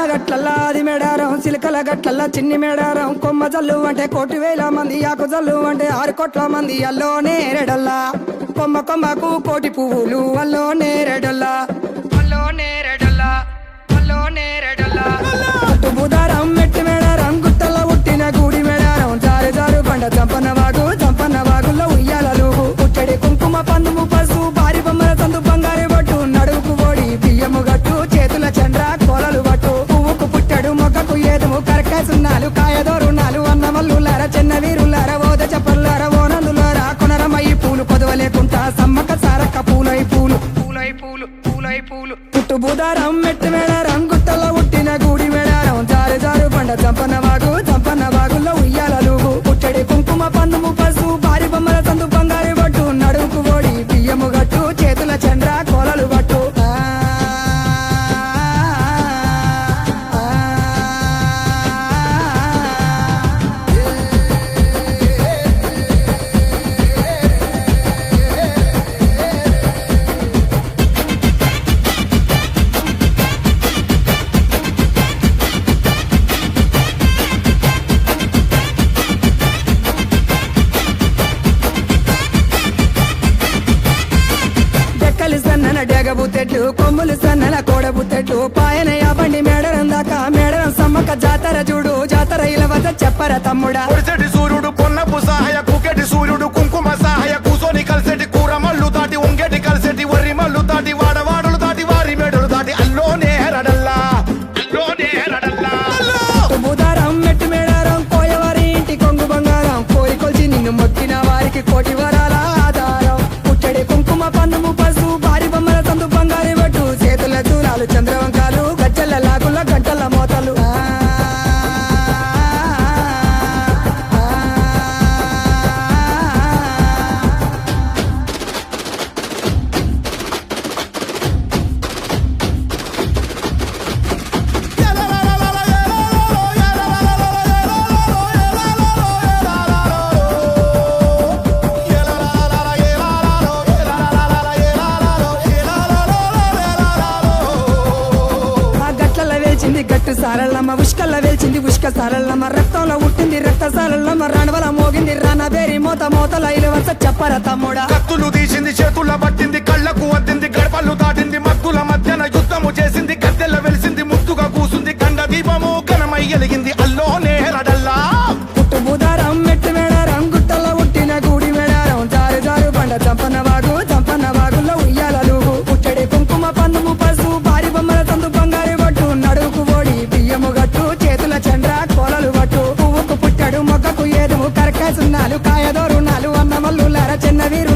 గట్లల్లా అది మేడారం సిలికల గట్లల్లా చిన్ని మేడారం కొమ్మ జల్లు అంటే 1,000 మంది ఆకు జల్లు అంటే 6 కోట్ల మంది అల్లో నేరెడల్లా కొమ్మ కొమ్మకు 1,000 పువ్వులు అల్లో నేరెడల్లా అల్లో నేరెడల్లా అల్లో నేరెడల్లా బుధారం మెట్టి మేడారం గుట్టల్లో ఉట్టిన గూడి మేడారం జారు జారు బండ జంపన్న వాగుల్లో ఉయ్యాలలు పుట్టడి కుంకుమ పందుము పసు భారీ బొమ్మల సందు బంగారు బట్టు నడువుకు ఓడి బియ్యము గట్టు చేతుల చంద్ర కోలలు బట్టు పువ్వుకు పుట్టడు మొక్కకు ఏదుము కరకాసున్నాలు కాయదోరున్నాలు అన్నమల్లులార చిన్న వీరులార ఓద చెప్పల్లార ఓనందులార కొనరమయ్యి పూలు కొదవలేకుంటా సమ్మక సారక్క పూలై పూలు పూలై పూలు పూలై పూలు పుట్టు బుధారం మెట్టి మేడారం గుట్టల్లో ఉట్టిన గూడి మేడారం జారు జారు బండ జంపన్న వాగుల్లో ఉయ్యాలలు పుట్టడి కుంకుమ పందుము పసు భారీ బొమ్మల సందు బంగారు బట్టు నడువుకు ఓడి బియ్యము గట్టు చేతుల చంద్ర కోలలు బట్టు సన్నన డెగబుత్తెట్లు కొమ్ములు సన్నల కోడబుత్తెట్లు పాయన యాబండి మేడరం దాకా మేడరం సమ్మక్క జాతర చూడు జాతర ఇలవత చెప్పర తమ్ముడా సూర్యుడు పొన్నపు సహాయ కుకెటి సూర్యుడు కుంకుమ సహాయ కూసోని కలిసేటి కూరమల్లు దాటి ఉంగేటి కలిసేటి వర్రి మల్లు దాటి వాడవాడులు దాటి వారి మేడలు దాటి అల్లోనే హెరడల్లా అల్లోనే హెరడల్లా బుధారం మెట్టు మేడారం కోయవారి ఇంటి కొంగు బంగారం కోరి కొల్చి నిన్ను మొక్కిన వారికి 1,000 వరాల ఆధారం పుట్టడి కుంకుమ పందుము పసు భారీ బొమ్మల సందు బంగారు బట్టు చేతుల దూరాలు చంద్రవంకాలు గజ్జల లాగుల గంటల మోతలు గట్టు సారల్లమ్మ ఉష్కల్ల వెల్చింది ఉష్క సారల్లమ్మ రక్తంలో ఉట్టింది రక్త సారల్లమ్మ రణవల మోగింది రణబేరి మోతల ఇలవస చెప్పర తమ్ముడా కత్తులు తీసింది చేతుల పట్టింది కళ్ళకు వద్దింది గడపలు దాటింది మత్తుల మధ్యన యుద్ధము చేసింది గద్దెల వెలిసింది ముద్దుగా కూసుంది గండ దీపము ఘనమై ఎలిగింది అల్లోనే హెరడల్లా పుట్టు బుధారం మెట్టు మేడారం గుట్టల్లో ఉట్టిన గూడి మేడారం జారు జారు బండ జంపన్న వాగుల్లో ఉయ్యాలలు పుట్టడి కుంకుమ పందుము పసు భారీ బొమ్మల సందు బంగారు బట్టు నడువుకు ఓడి బియ్యము గట్టు చేతుల చంద్ర కోలలు బట్టు పువ్వుకు పుట్టడు మొక్కకు ఏదుము కరకాసున్నాలు కాయదోరున్నాలు అన్నమల్లులార చిన్న వీరు